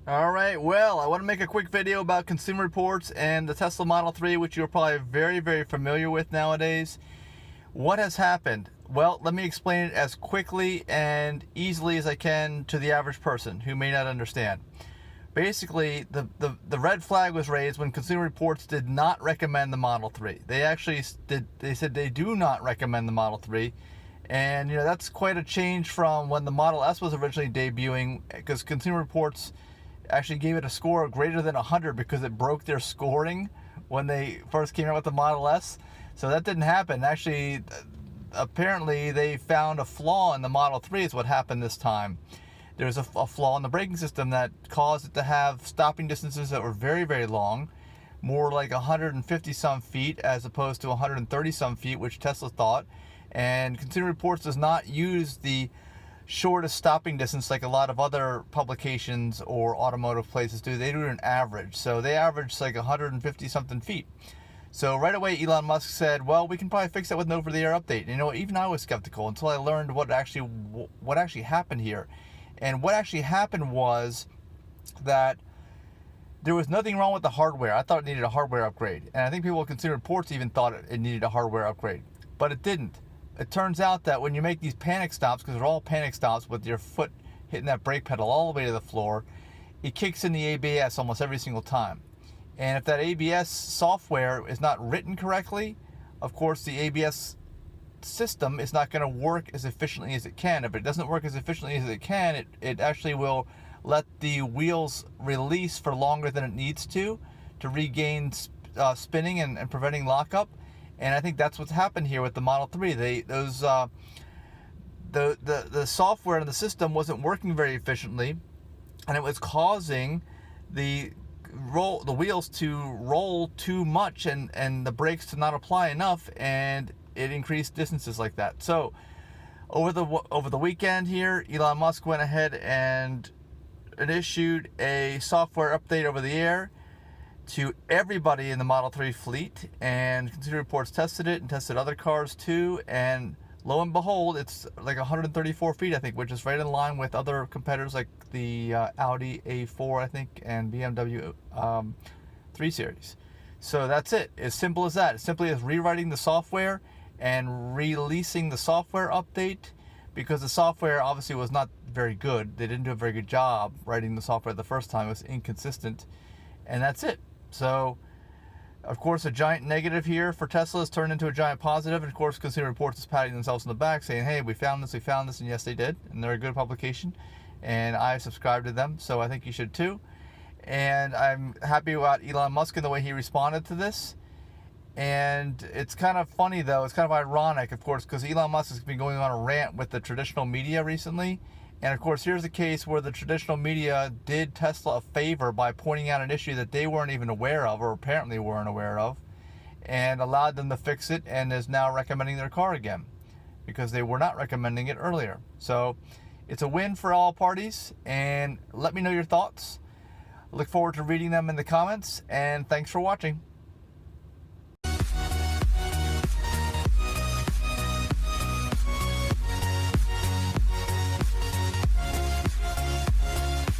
All right, well, I want to make a quick video about Consumer Reports and the Tesla Model 3, which you're probably very, very familiar with nowadays. What has happened? Well, let me explain it as quickly and easily as I can to the average person who may not understand. Basically, the red flag was raised when Consumer Reports did not recommend the Model 3. They said they do not recommend the Model 3. And, that's quite a change from when the Model S was originally debuting, because Consumer Reports actually gave it a score of greater than 100 because it broke their scoring when they first came out with the Model S. So that didn't happen. Actually, apparently they found a flaw in the Model 3 is what happened this time. There's a flaw in the braking system that caused it to have stopping distances that were very, very long, more like 150 some feet as opposed to 130 some feet, which Tesla thought. And Consumer Reports does not use the shortest stopping distance like a lot of other publications or automotive places do. They do an average. So they average like 150 something feet. So right away Elon Musk said, well, we can probably fix that with an over-the-air update. And even I was skeptical until I learned what actually happened here. And what actually happened was that there was nothing wrong with the hardware. I thought it needed a hardware upgrade. And I think people at Consumer Reports even thought it needed a hardware upgrade. But it didn't. It turns out that when you make these panic stops, because they're all panic stops with your foot hitting that brake pedal all the way to the floor, it kicks in the ABS almost every single time. And if that ABS software is not written correctly, of course the ABS system is not going to work as efficiently as it can. If it doesn't work as efficiently as it can, it actually will let the wheels release for longer than it needs to regain spinning and preventing lockup. And I think that's what's happened here with the Model 3. The software in the system wasn't working very efficiently, and it was causing the wheels to roll too much and the brakes to not apply enough, and it increased distances like that. So over the weekend here, Elon Musk went ahead and issued a software update over the air to everybody in the Model 3 fleet, and Consumer Reports tested it and tested other cars too, and lo and behold, it's like 134 feet, I think, which is right in line with other competitors like the Audi A4, I think, and BMW 3 Series. So that's it. As simple as that. It's simply as rewriting the software and releasing the software update, because the software obviously was not very good. They didn't do a very good job writing the software the first time. It was inconsistent, and that's it. So, of course, a giant negative here for Tesla has turned into a giant positive. And, of course, Consumer Reports is patting themselves on the back saying, hey, we found this. And, yes, they did. And they're a good publication. And I subscribe to them, so I think you should too. And I'm happy about Elon Musk and the way he responded to this. And it's kind of funny, though. It's kind of ironic, of course, because Elon Musk has been going on a rant with the traditional media recently. And of course, here's a case where the traditional media did Tesla a favor by pointing out an issue that they weren't even aware of, or apparently weren't aware of, and allowed them to fix it, and is now recommending their car again because they were not recommending it earlier. So it's a win for all parties, and let me know your thoughts. Look forward to reading them in the comments, and thanks for watching.